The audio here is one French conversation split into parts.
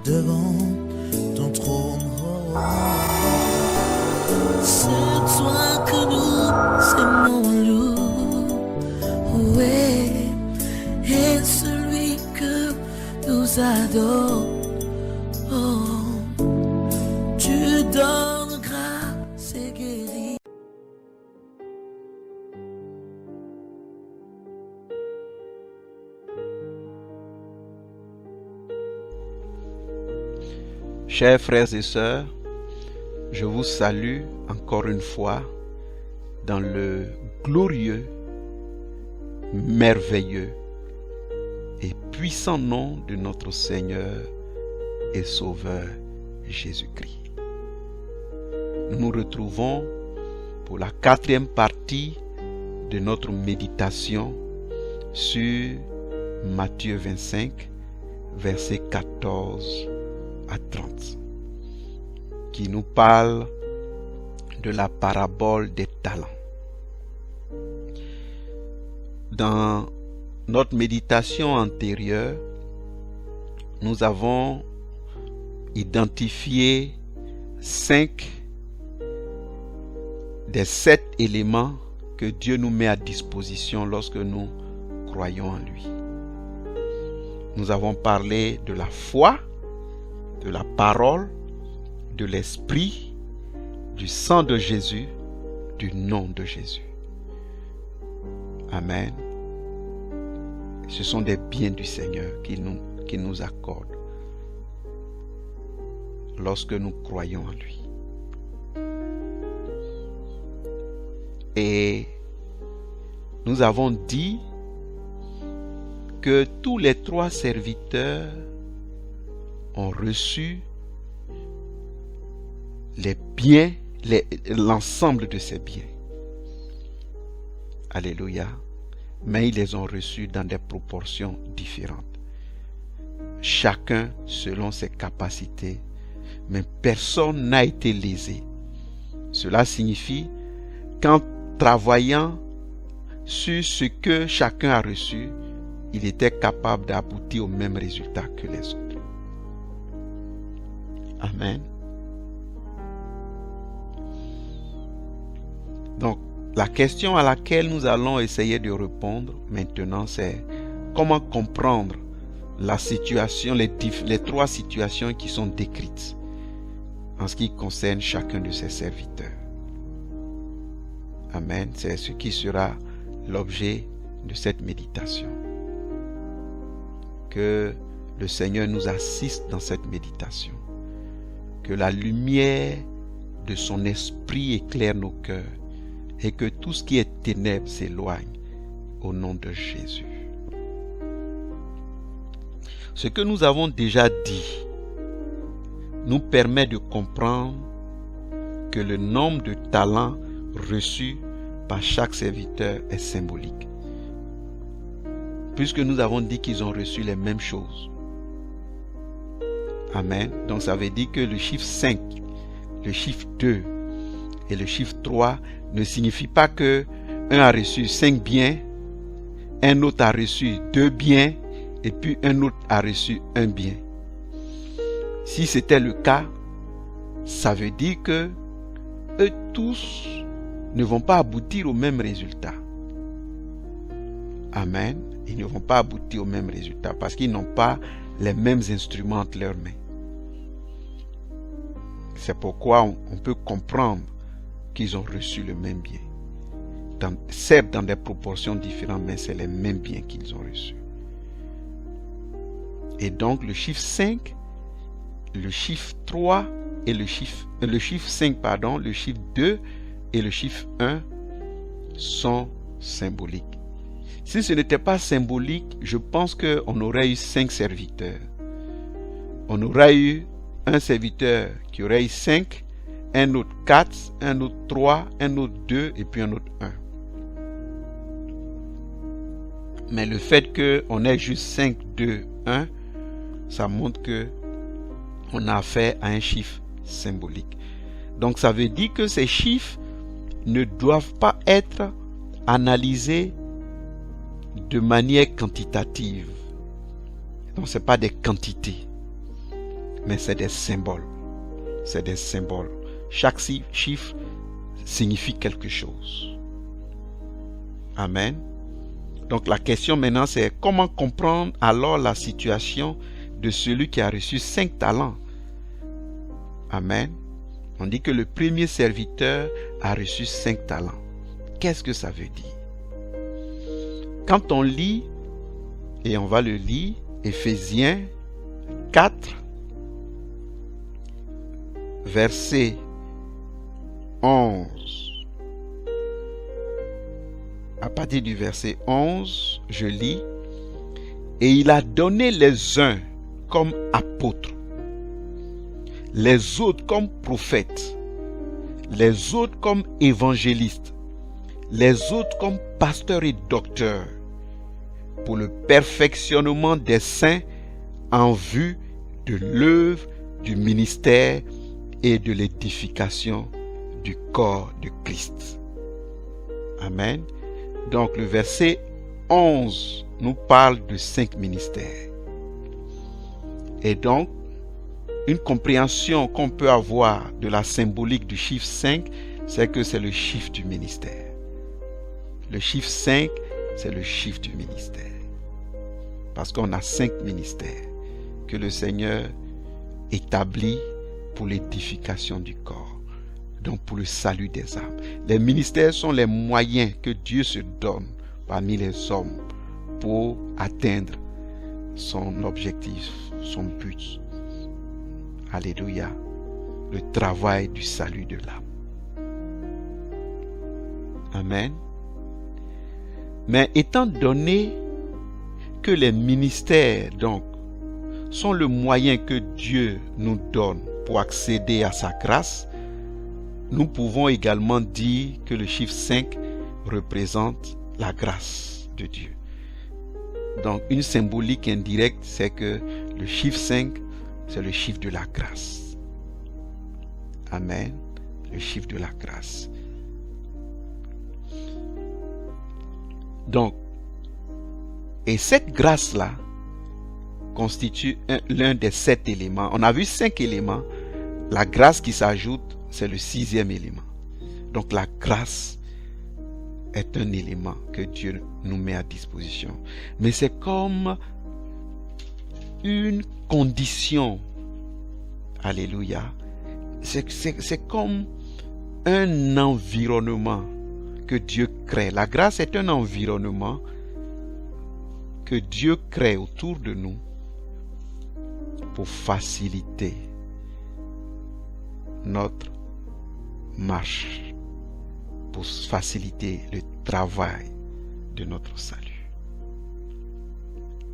devant ton trône. C'est toi que nous aimons, nous. Ouais, et celui que nous adorons. Tu donnes grâce et guéris. Chers frères et sœurs, je vous salue encore une fois dans le glorieux, merveilleux et puissant nom de notre Seigneur et Sauveur Jésus-Christ. Nous nous retrouvons pour la 4e partie de notre méditation sur Matthieu 25, versets 14 à 30, qui nous parle de la parabole des talents. Dans notre méditation antérieure, nous avons identifié 5 des 7 éléments que Dieu nous met à disposition lorsque nous croyons en lui. Nous avons parlé de la foi, de la parole, de l'esprit, du sang de Jésus, du nom de Jésus. Amen. Ce sont des biens du Seigneur qu'il nous accorde lorsque nous croyons en lui. Et nous avons dit que tous les 3 serviteurs ont reçu les biens, l'ensemble de ces biens. Alléluia. Mais ils les ont reçus dans des proportions différentes. Chacun selon ses capacités, mais personne n'a été lésé. Cela signifie qu'en travaillant sur ce que chacun a reçu, il était capable d'aboutir au même résultat que les autres. Amen. Donc, la question à laquelle nous allons essayer de répondre maintenant, c'est comment comprendre la situation, les 3 situations qui sont décrites en ce qui concerne chacun de ses serviteurs. Amen. C'est ce qui sera l'objet de cette méditation. Que le Seigneur nous assiste dans cette méditation. Que la lumière de son esprit éclaire nos cœurs et que tout ce qui est ténèbres s'éloigne au nom de Jésus. Ce que nous avons déjà dit nous permet de comprendre que le nombre de talents reçus par chaque serviteur est symbolique. Puisque nous avons dit qu'ils ont reçu les mêmes choses. Amen. Donc ça veut dire que le chiffre 5, le chiffre 2 et le chiffre 3 ne signifient pas que un a reçu 5 biens, un autre a reçu 2 biens et puis un autre a reçu 1 bien. Si c'était le cas, ça veut dire que eux tous ne vont pas aboutir au même résultat. Amen. Ils ne vont pas aboutir au même résultat parce qu'ils n'ont pas les mêmes instruments entre leurs mains. C'est pourquoi on peut comprendre qu'ils ont reçu le même bien. Certes dans des proportions différentes, mais c'est les mêmes biens qu'ils ont reçus. Et donc le chiffre 5, le chiffre 3 et le chiffre 5, le chiffre 2 et le chiffre 1 sont symboliques. Si ce n'était pas symbolique, je pense qu'on aurait eu 5 serviteurs. On aurait eu un serviteur qui aurait eu 5, un autre 4, un autre 3, un autre 2 et puis un autre 1. Mais le fait qu'on ait juste 5, 2, 1, ça montre qu'on a affaire à un chiffre symbolique. Donc ça veut dire que ces chiffres ne doivent pas être analysés de manière quantitative. Donc ce n'est pas des quantités. mais c'est des symboles. C'est des symboles. Chaque chiffre signifie quelque chose. Amen. Donc la question maintenant, c'est comment comprendre alors la situation de celui qui a reçu 5 talents. Amen. On dit que le premier serviteur a reçu 5 talents. Qu'est-ce que ça veut dire? Quand on lit, et on va le lire, Éphésiens 4, verset 11. À partir du verset 11, je lis, « Et il a donné les uns comme apôtres, les autres comme prophètes, les autres comme évangélistes, les autres comme pasteurs et docteurs, pour le perfectionnement des saints en vue de l'œuvre du ministère et de l'édification du corps de Christ. » Amen. Donc le verset 11 nous parle de 5 ministères. Et donc, une compréhension qu'on peut avoir de la symbolique du chiffre 5, c'est que c'est le chiffre du ministère. Le chiffre 5, c'est le chiffre du ministère. Parce qu'on a 5 ministères que le Seigneur établit pour l'édification du corps, donc pour le salut des âmes. Les ministères sont les moyens que Dieu se donne parmi les hommes pour atteindre son objectif, son but. Alléluia. Le travail du salut de l'âme. Amen. Mais étant donné que les ministères, donc, sont le moyen que Dieu nous donne pour accéder à sa grâce, nous pouvons également dire que le chiffre 5 représente la grâce de Dieu. Donc, une symbolique indirecte, c'est que le chiffre 5, c'est le chiffre de la grâce. Amen. Le chiffre de la grâce. Donc, et cette grâce-là constitue l'un des 7 éléments. On a vu 5 éléments. La grâce qui s'ajoute, c'est le 6e élément. Donc la grâce est un élément que Dieu nous met à disposition. Mais c'est comme une condition. Alléluia. C'est comme un environnement que Dieu crée. La grâce est un environnement que Dieu crée autour de nous pour faciliter notre marche, pour faciliter le travail de notre salut.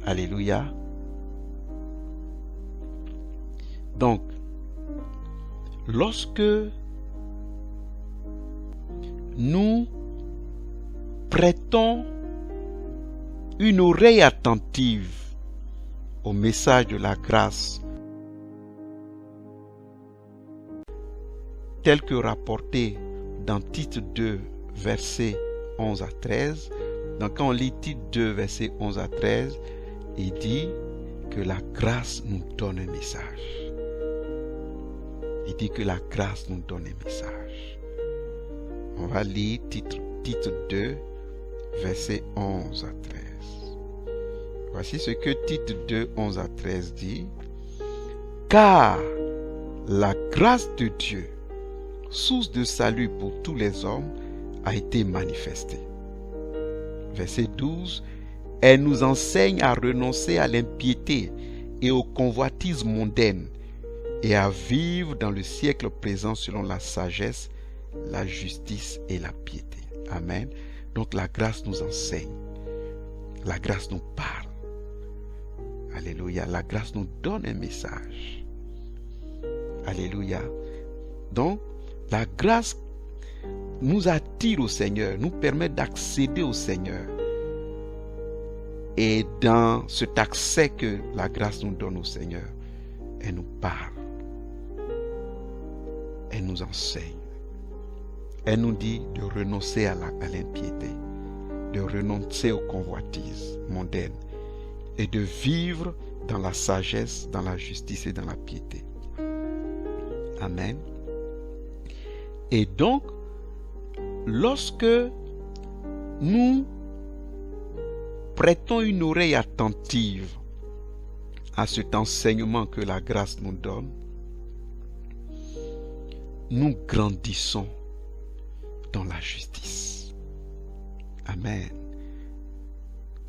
Alléluia. Donc, lorsque nous prêtons une oreille attentive au message de la grâce tel que rapporté dans Tite 2, versets 11 à 13. Donc quand on lit Tite 2, versets 11 à 13, il dit que la grâce nous donne un message. Il dit que la grâce nous donne un message. On va lire Tite 2, versets 11 à 13. Voici ce que Tite 2, 11 à 13 dit. Car la grâce de Dieu, source de salut pour tous les hommes, a été manifestée. Verset 12. Elle nous enseigne à renoncer à l'impiété et aux convoitises mondaines et à vivre dans le siècle présent selon la sagesse, la justice et la piété. Amen. Donc la grâce nous enseigne. La grâce nous parle. Alléluia. La grâce nous donne un message. Alléluia. Donc, la grâce nous attire au Seigneur, nous permet d'accéder au Seigneur. Et dans cet accès que la grâce nous donne au Seigneur, elle nous parle. Elle nous enseigne. Elle nous dit de renoncer à l'impiété, de renoncer aux convoitises mondaines et de vivre dans la sagesse, dans la justice et dans la piété. Amen. Et donc, lorsque nous prêtons une oreille attentive à cet enseignement que la grâce nous donne, nous grandissons dans la justice. Amen.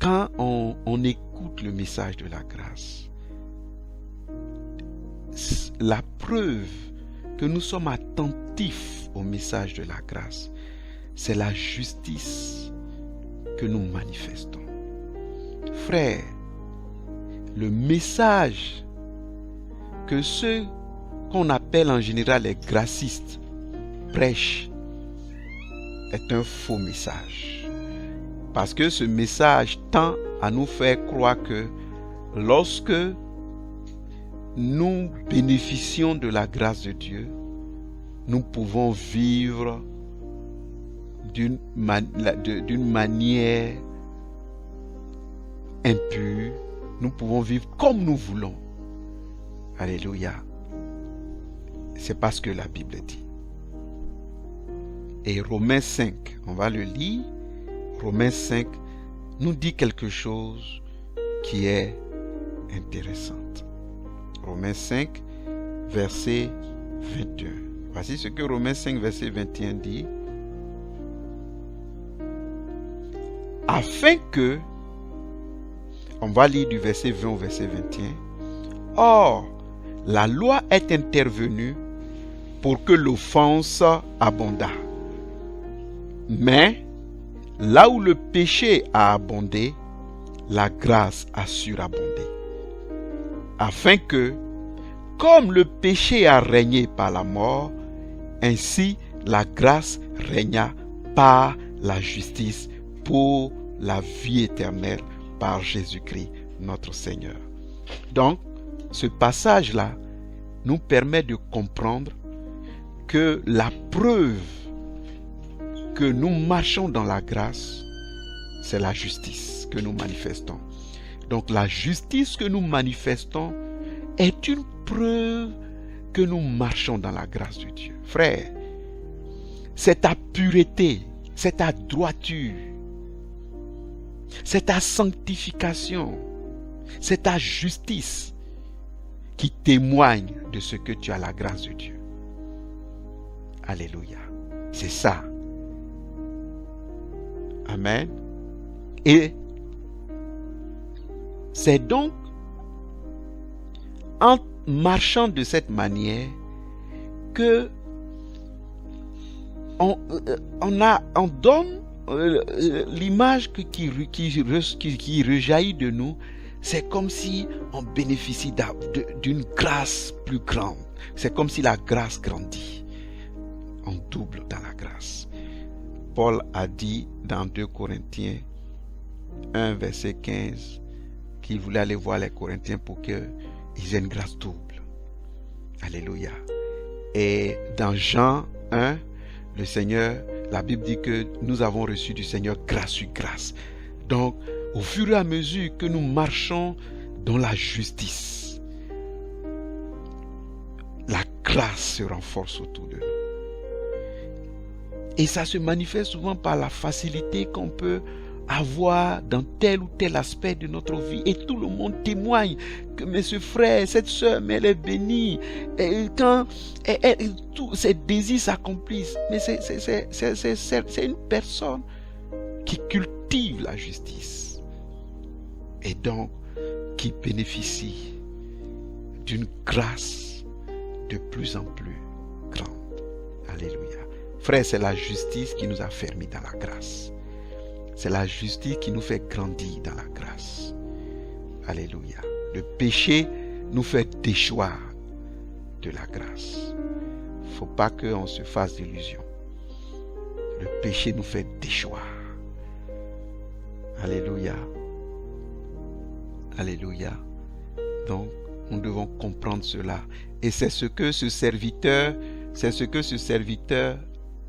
Quand on écoute le message de la grâce, la preuve que nous sommes attentifs au message de la grâce, c'est la justice que nous manifestons. Frères, le message que ceux qu'on appelle en général les gracistes prêchent est un faux message. Parce que ce message tend à nous faire croire que lorsque nous bénéficions de la grâce de Dieu, nous pouvons vivre d'une manière impure, nous pouvons vivre comme nous voulons. Alléluia. C'est pas ce que la Bible dit. Et Romains 5, on va le lire. Romains 5 nous dit quelque chose qui est intéressant. Romains 5, verset 21. Voici ce que Romains 5, verset 21 dit. Afin que, on va lire du verset 20 au verset 21. Or, la loi est intervenue pour que l'offense abondât. Mais, là où le péché a abondé, la grâce a surabondé. Afin que, comme le péché a régné par la mort, ainsi la grâce régna par la justice pour la vie éternelle par Jésus-Christ notre Seigneur. Donc, ce passage-là nous permet de comprendre que la preuve que nous marchons dans la grâce, c'est la justice que nous manifestons. Donc la justice que nous manifestons est une preuve que nous marchons dans la grâce de Dieu. Frère, c'est ta pureté, c'est ta droiture, c'est ta sanctification, c'est ta justice qui témoigne de ce que tu as la grâce de Dieu. Alléluia. C'est ça. Amen. Et c'est donc en marchant de cette manière que on donne l'image qui rejaillit de nous. C'est comme si on bénéficie d'une grâce plus grande. C'est comme si la grâce grandit. On double dans la grâce. Paul a dit dans 2 Corinthiens 1 verset 15 qu'il voulait aller voir les Corinthiens pour qu'ils aient une grâce double. Alléluia. Et dans Jean 1, le Seigneur, la Bible dit que nous avons reçu du Seigneur grâce sur grâce. Donc, au fur et à mesure que nous marchons dans la justice, la grâce se renforce autour de nous. Et ça se manifeste souvent par la facilité qu'on peut avoir dans tel ou tel aspect de notre vie. Et tout le monde témoigne que mais ce frère, cette soeur, mais elle est bénie. Et quand tous ses désirs s'accomplissent. Mais c'est une personne qui cultive la justice. Et donc, qui bénéficie d'une grâce de plus en plus grande. Alléluia. Frère, c'est la justice qui nous a fermis dans la grâce. C'est la justice qui nous fait grandir dans la grâce. Alléluia. Le péché nous fait déchoir de la grâce. Il ne faut pas qu'on se fasse d'illusions. Le péché nous fait déchoir. Alléluia. Alléluia. Donc, nous devons comprendre cela. Et c'est ce que ce serviteur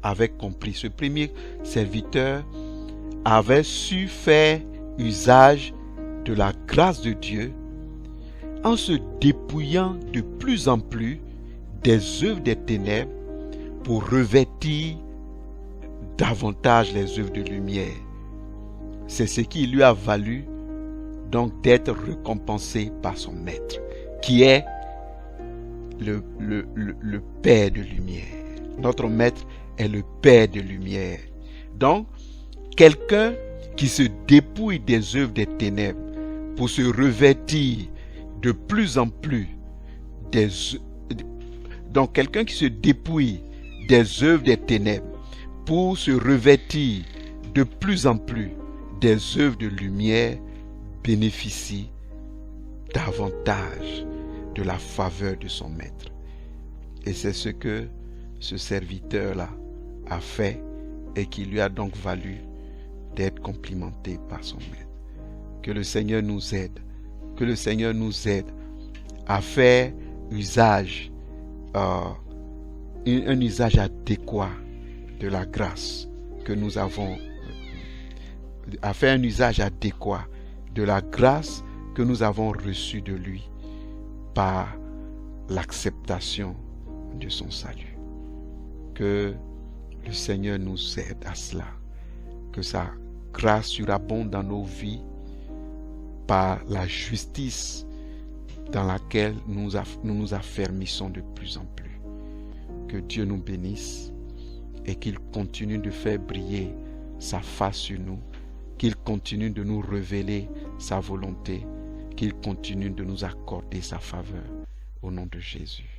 avait compris. Ce premier serviteur avait su faire usage de la grâce de Dieu en se dépouillant de plus en plus des œuvres des ténèbres pour revêtir davantage les œuvres de lumière. C'est ce qui lui a valu donc d'être récompensé par son maître, qui est le Père de lumière. Notre maître est le Père de lumière. Donc, quelqu'un qui se dépouille des œuvres des ténèbres pour se revêtir de plus en plus donc quelqu'un qui se dépouille des œuvres des ténèbres pour se revêtir de plus en plus des œuvres de lumière bénéficie davantage de la faveur de son maître. Et c'est ce que ce serviteur-là a fait et qui lui a donc valu d'être complimenté par son maître. Que le Seigneur nous aide, que le Seigneur nous aide à faire usage, un usage adéquat de la grâce que nous avons, à faire un usage adéquat de la grâce que nous avons reçue de lui par l'acceptation de son salut. Que le Seigneur nous aide à cela, que sa grâce surabonde dans nos vies par la justice dans laquelle nous nous affermissons de plus en plus. Que Dieu nous bénisse et qu'il continue de faire briller sa face sur nous, qu'il continue de nous révéler sa volonté, qu'il continue de nous accorder sa faveur. Au nom de Jésus.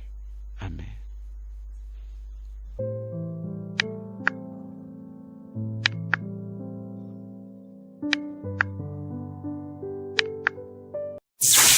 Amen.